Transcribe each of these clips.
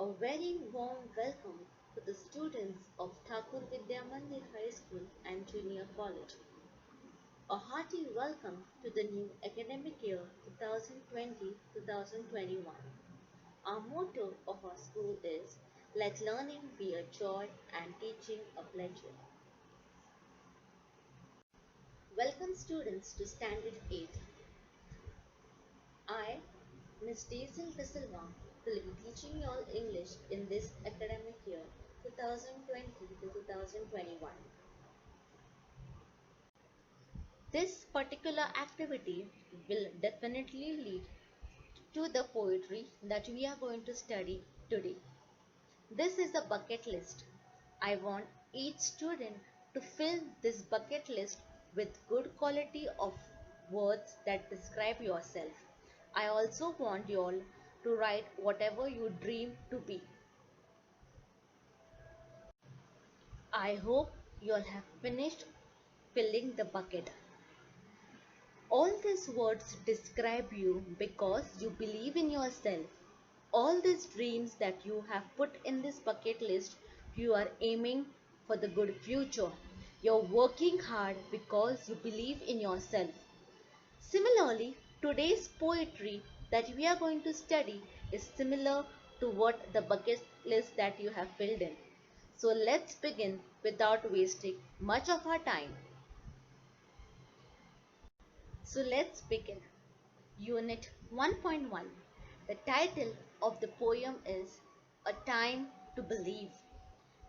A very warm welcome to the students of Thakur Vidya Mandir High School and Junior College. A hearty welcome to the new academic year 2020-2021. Our motto of our school is "Let learning be a joy and teaching a pleasure." Welcome students to Standard 8. I, Ms. DAZEL will be teaching you all English in this academic year 2020 to 2021. This particular activity will definitely lead to the poetry that we are going to study today. This is a bucket list. I want each student to fill this bucket list with good quality of words that describe yourself. I also want you all to write whatever you dream to be. I hope you all have finished filling the bucket. All these words describe you because you believe in yourself. All these dreams that you have put in this bucket list, you are aiming for the good future. You're working hard because you believe in yourself. Similarly, today's poetry that we are going to study is similar to what the bucket list that you have filled in. So let's begin without wasting much of our time. So let's begin. Unit 1.1. The title of the poem is A Time to Believe.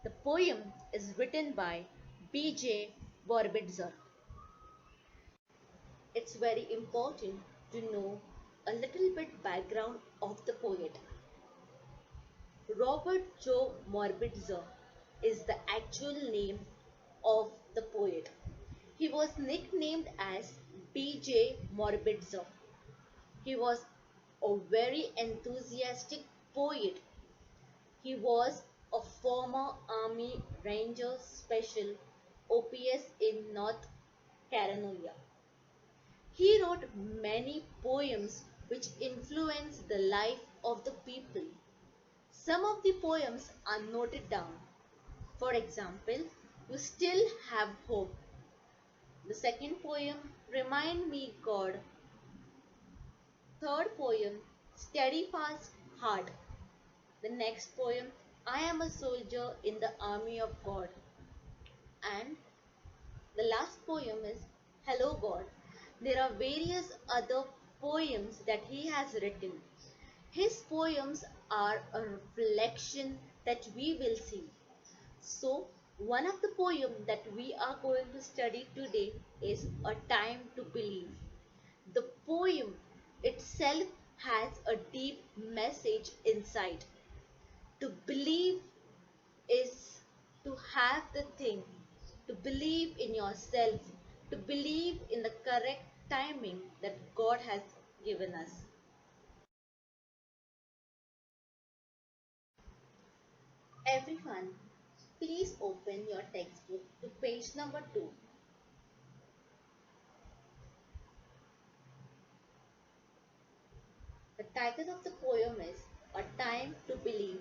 The poem is written by B.J. Borbidzer. It's very important to know a little bit background of the poet. Robert Joe Morbidzer is the actual name of the poet. He was nicknamed as B.J. Morbidzer. He was a very enthusiastic poet. He was a former Army Ranger Special OPS in North Carolina. He wrote many poems which influenced the life of the people. Some of the poems are noted down. For example, You Still Have Hope. The second poem, Remind Me God. Third poem, Steadfast Heart. The next poem, I Am a Soldier in the Army of God. And the last poem is Hello God. There are various other poems that he has written. His poems are a reflection that we will see. So, one of the poems that we are going to study today is A Time to Believe. The poem itself has a deep message inside. To believe is to have the thing, to believe in yourself, to believe in the correct timing that God has given us. Everyone, please open your textbook to page number 2. The title of the poem is A Time to Believe,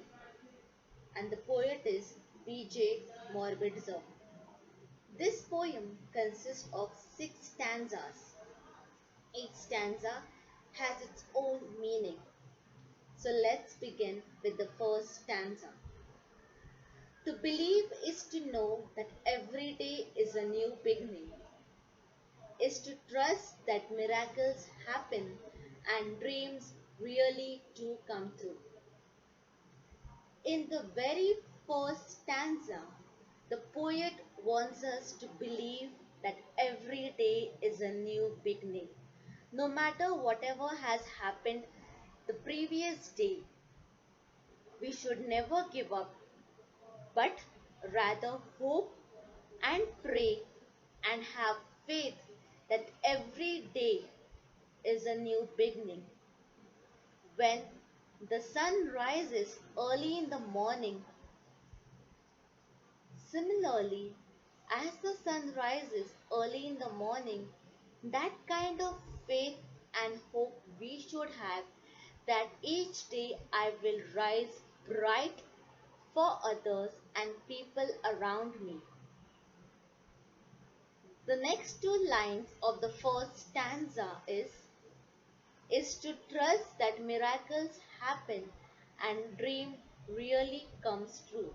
and the poet is B.J. Morbidzer. This poem consists of 6 stanzas. Each stanza has its own meaning. So let's begin with the first stanza. To believe is to know that every day is a new beginning, is to trust that miracles happen and dreams really do come true. In the very first stanza, the poet wants us to believe that every day is a new beginning. No matter whatever has happened the previous day, we should never give up, but rather hope and pray and have faith that every day is a new beginning. When the sun rises early in the morning, similarly, as the sun rises early in the morning, that kind of faith and hope we should have that each day I will rise bright for others and people around me. The next two lines of the first stanza is to trust that miracles happen and dream really comes true.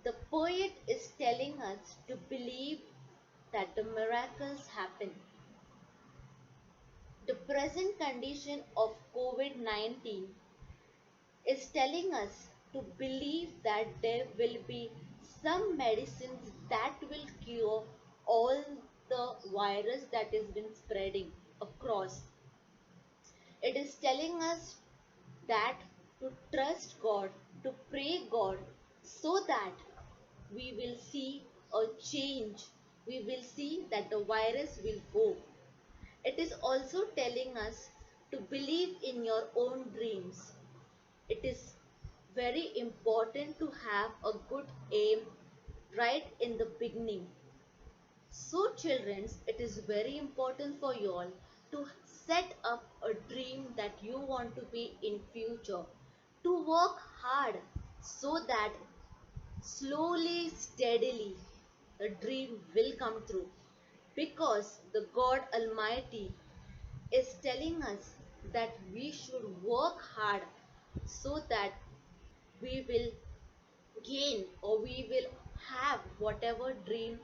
The poet is telling us to believe that the miracles happen. The present condition of COVID-19 is telling us to believe that there will be some medicines that will cure all the virus that has been spreading across. It is telling us that to trust God, to pray God, so that we will see a change. We will see that the virus will go. It is also telling us to believe in your own dreams. It is very important to have a good aim right in the beginning. So children, it is very important for you all to set up a dream that you want to be in future, to work hard so that slowly, steadily, the dream will come true, because the God Almighty is telling us that we should work hard so that we will gain or we will have whatever dream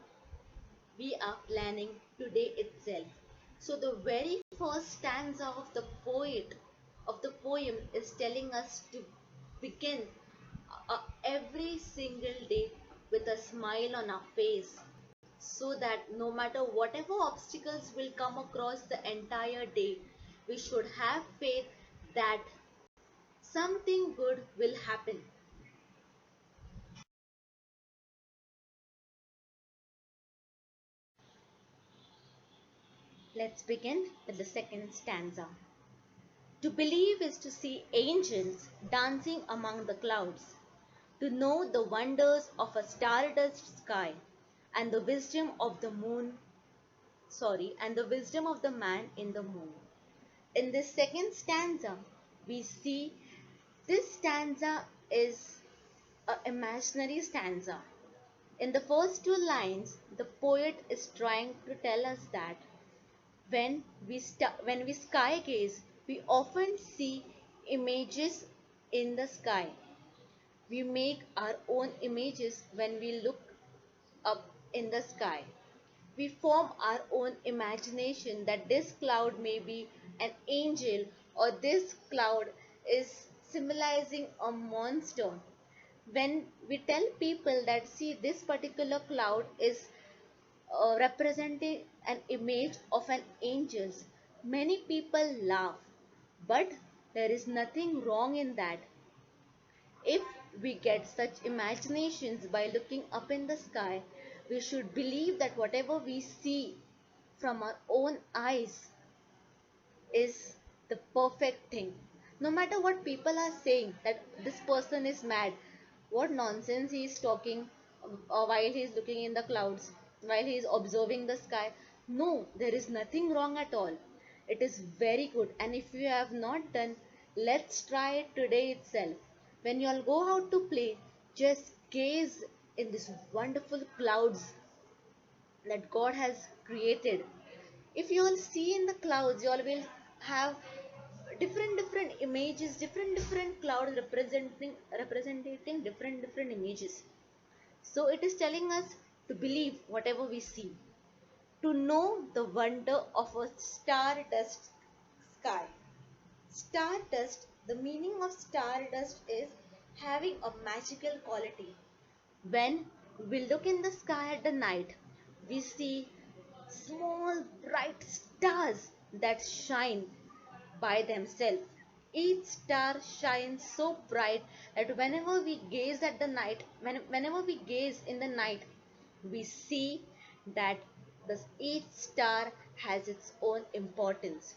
we are planning today itself. So the very first stanza of the poem is telling us to begin every single day with a smile on our face, so that no matter whatever obstacles will come across the entire day, we should have faith that something good will happen. Let's begin with the second stanza. To believe is to see angels dancing among the clouds, to know the wonders of a stardust sky and the wisdom of the wisdom of the man in the moon. In this second stanza, we see this stanza is an imaginary stanza. In the first two lines, the poet is trying to tell us that when we sky gaze, we often see images in the sky. We make our own images when we look up in the sky. We form our own imagination that this cloud may be an angel, or this cloud is symbolizing a monster. When we tell people that, see, this particular cloud is representing an image of an angel, many people laugh. But there is nothing wrong in that. If we get such imaginations by looking up in the sky, we should believe that whatever we see from our own eyes is the perfect thing. No matter what people are saying, that this person is mad, what nonsense he is talking while he is looking in the clouds, while he is observing the sky. No, there is nothing wrong at all. It is very good. And if you have not done, let's try it today itself. When you all go out to play, just gaze in these wonderful clouds that God has created. If you all see in the clouds, you all will have different images, different clouds representing different images. So it is telling us to believe whatever we see, to know the wonder of a stardust sky. Stardust, the meaning of stardust is having a magical quality. When we look in the sky at the night, we see small bright stars that shine by themselves. Each star shines so bright that whenever we gaze at the night, whenever we gaze in the night, we see that each star has its own importance.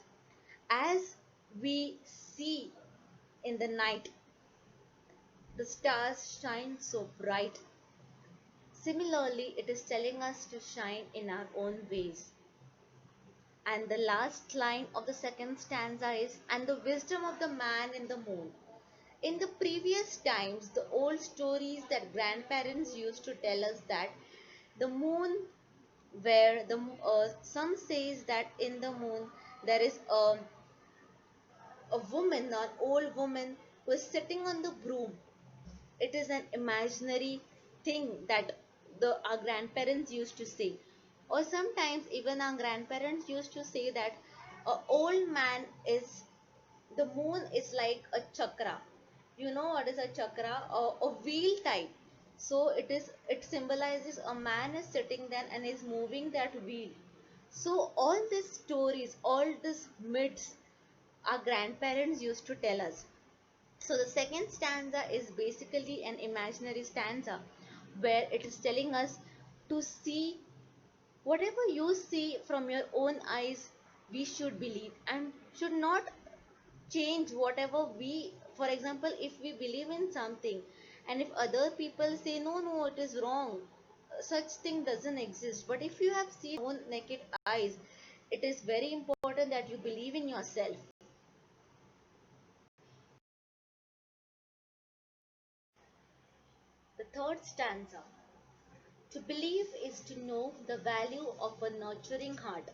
As we see in the night, the stars shine so bright. Similarly, it is telling us to shine in our own ways. And the last line of the second stanza is, and the wisdom of the man in the moon. In the previous times, the old stories that grandparents used to tell us that the moon, where the some says that in the moon there is a woman, an old woman who is sitting on the broom. It is an imaginary thing that the our grandparents used to say, or sometimes even our grandparents used to say that a old man is, the moon is like a chakra. You know what is a chakra? A wheel type. So it symbolizes a man is sitting there and is moving that wheel. So all these stories, all these myths, our grandparents used to tell us. So the second stanza is basically an imaginary stanza where it is telling us to see whatever you see from your own eyes, we should believe and should not change whatever we, for example, if we believe in something and if other people say no, no, it is wrong, such thing doesn't exist. But if you have seen your own naked eyes, it is very important that you believe in yourself. The third stanza. To believe is to know the value of a nurturing heart,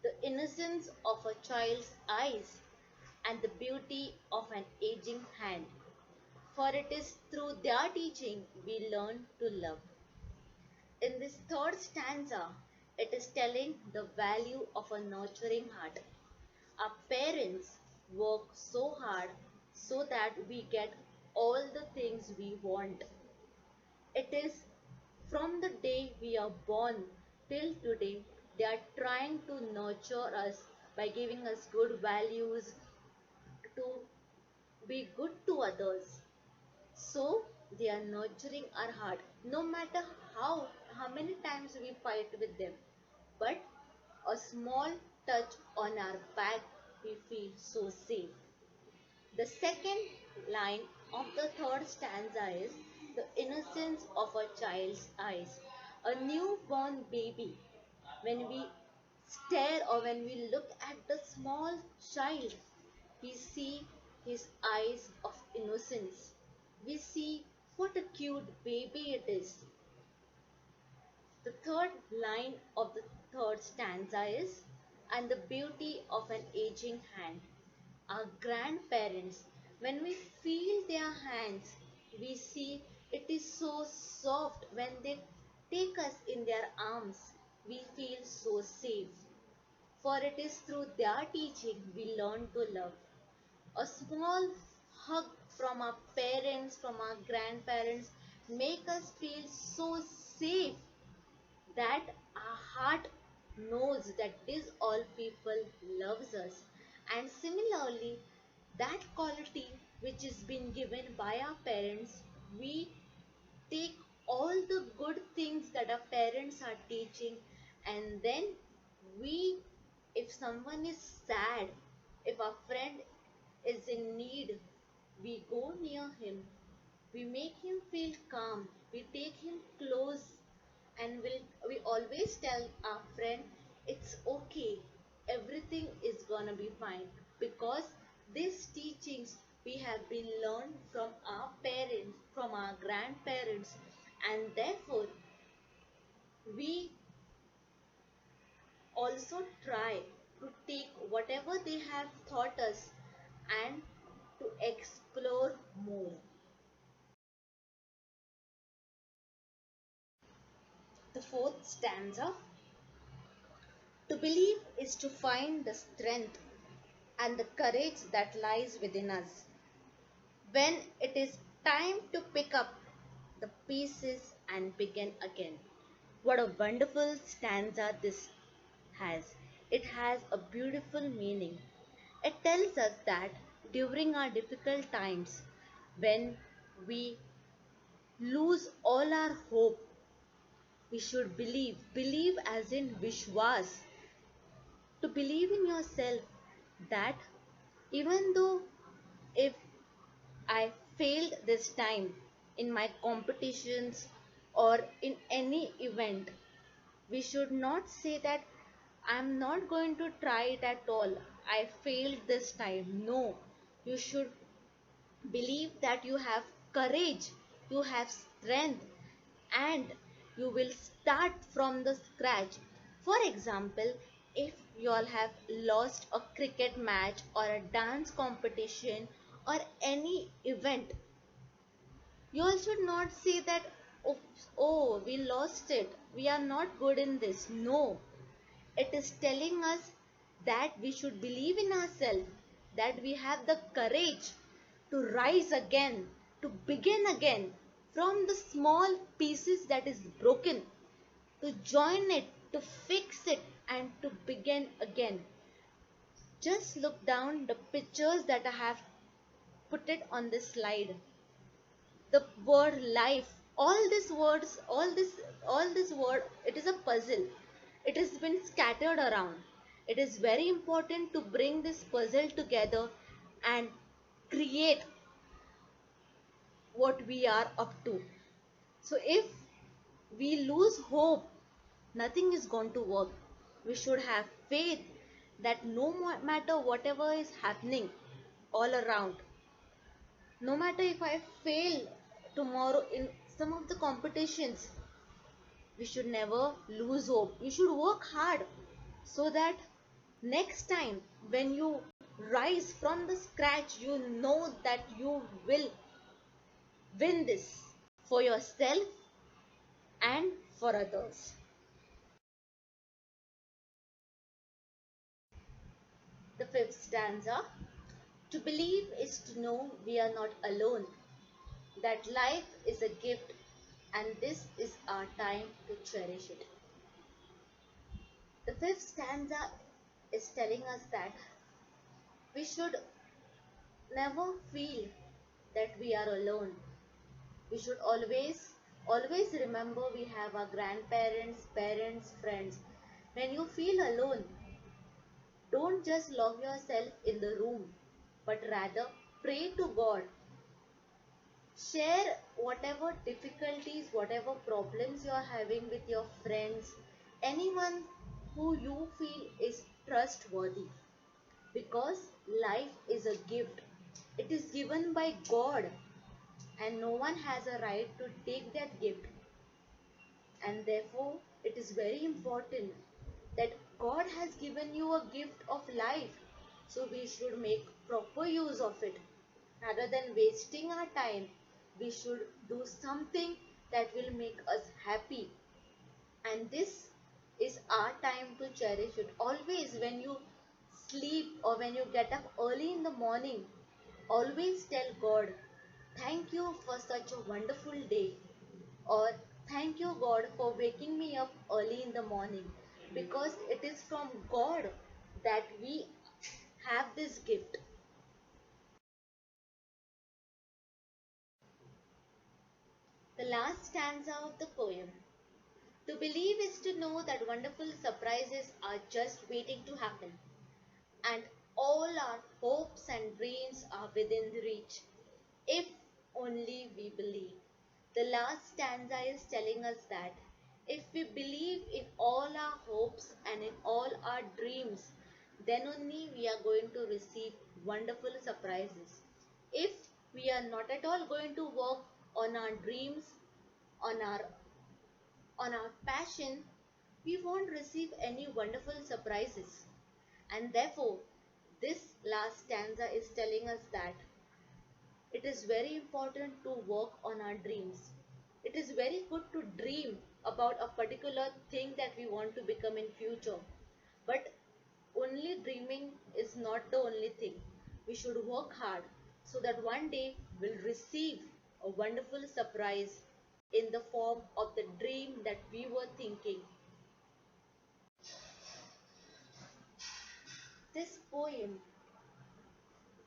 the innocence of a child's eyes, and the beauty of an aging hand. For it is through their teaching we learn to love. In this third stanza, it is telling the value of a nurturing heart. Our parents work so hard so that we get all the things we want. It is from the day we are born till today, they are trying to nurture us by giving us good values, to be good to others. So they are nurturing our heart no matter how many times we fight with them. But a small touch on our back, we feel so safe. The second line of the third stanza is the innocence of a child's eyes. A newborn baby, when we stare or when we look at the small child, we see his eyes of innocence. We see what a cute baby it is. The third line of the third stanza is, and the beauty of an aging hand. Our grandparents, when we feel their hands, we see it is so soft. When they take us in their arms, we feel so safe. For it is through their teaching we learn to love. A small hug from our parents, from our grandparents, make us feel so safe that our heart knows that this all people loves us. And similarly, that quality which is been given by our parents, we take all the good things that our parents are teaching, and then we, if someone is sad, if a friend is in need, we go near him, we make him feel calm, we take him close, and we always tell our friend it's okay, everything is gonna be fine, because these teachings we have been learned from our parents, from our grandparents, and therefore we also try to take whatever they have taught us and to explore more. The fourth stanza. To believe is to find the strength and the courage that lies within us. When it is time to pick up the pieces and begin again. What a wonderful stanza this has. It has a beautiful meaning. It tells us that during our difficult times, when we lose all our hope, we should believe. Believe as in Vishwas. To believe in yourself that even though if I failed this time in my competitions or in any event, we should not say that I'm not going to try it at all. I failed this time. No, you should Believe that you have courage, you have strength, and you will start from the scratch. For example, if you all have lost a cricket match or a dance competition or any event, you all should not say that, oh, oh, we lost it, we are not good in this. No, it is telling us that we should believe in ourselves, that we have the courage to rise again, to begin again from the small pieces that is broken, to join it, to fix it, and to begin again. Just look down the pictures that I have put it on this slide. The word life, all these words, all this word, it is a puzzle. It has been scattered around. It is very important to bring this puzzle together and create what we are up to. So if we lose hope, nothing is going to work. We should have faith that no matter whatever is happening all around, no matter if I fail tomorrow in some of the competitions, we should never lose hope. You should work hard so that next time when you rise from the scratch, you know that you will win this for yourself and for others. The fifth stanza. To believe is to know we are not alone, that life is a gift and this is our time to cherish it. The fifth stanza is telling us that we should never feel that we are alone. We should always remember we have our grandparents, parents, friends. When you feel alone, don't just lock yourself in the room, but rather pray to God. Share whatever difficulties, whatever problems you are having with your friends, anyone who you feel is trustworthy. Because life is a gift. It is given by God and no one has a right to take that gift. And therefore, it is very important that God has given you a gift of life. So we should make proper use of it. Rather than wasting our time, we should do something that will make us happy. And this is our time to cherish it. Always when you sleep or when you get up early in the morning, always tell God, thank you for such a wonderful day. Or thank you God for waking me up early in the morning. Because it is from God that we have this gift. The last stanza of the poem. To believe is to know that wonderful surprises are just waiting to happen, and all our hopes and dreams are within reach, if only we believe. The last stanza is telling us that if we believe in all our hopes and in all our dreams, then only we are going to receive wonderful surprises. If we are not at all going to work on our dreams, on our passion, we won't receive any wonderful surprises. And therefore, this last stanza is telling us that it is very important to work on our dreams. It is very good to dream about a particular thing that we want to become in future. But only dreaming is not the only thing. We should work hard so that one day we'll receive a wonderful surprise in the form of the dream that we were thinking. This poem,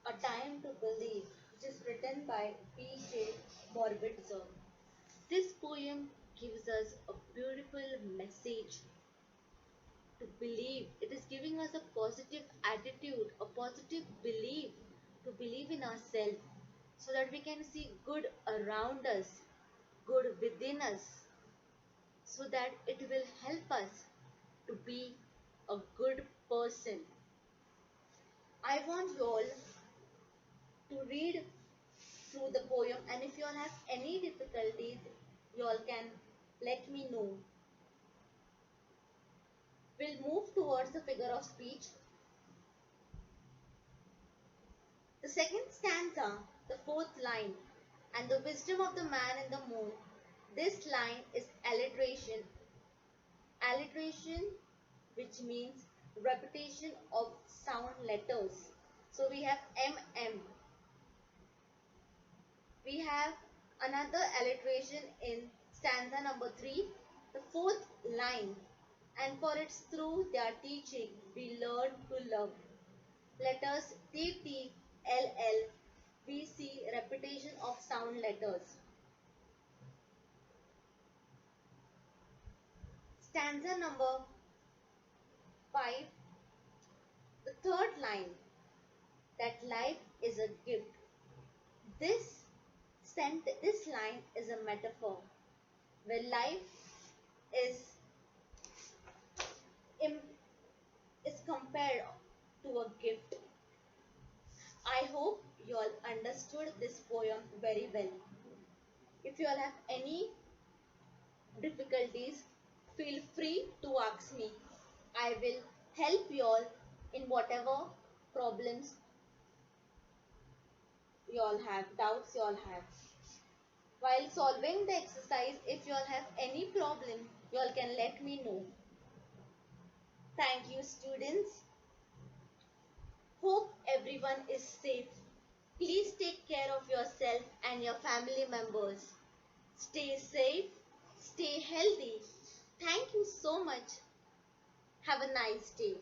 A Time to Believe, which is written by P.J. Morbitzer. This poem gives us a beautiful message to believe. It is giving us a positive attitude, a positive belief to believe in ourselves so that we can see good around us, good within us, so that it will help us to be a good person. I want you all to read through the poem, and if you all have any difficulties, you all can let me know. We'll move towards the figure of speech. The second stanza, the fourth line, and the wisdom of the man in the moon. This line is alliteration. Alliteration, which means repetition of sound letters. So we have MM. We have another alliteration in stanza number 3, the fourth line. And for it's through their teaching we learn to love. Letters T, T, L, L. We see repetition of sound letters. Stanza number 5, the third line, that life is a gift. This line is a metaphor where life is compared to a gift. I hope you all understood this poem very well. If you all have any difficulties, feel free to ask me. I will help you all in whatever problems you all have, doubts you all have. While solving the exercise, if you all have any problem, you all can let me know. Thank you, students. Hope everyone is safe. Please take care of yourself and your family members. Stay safe, stay healthy. Thank you so much. Have a nice day.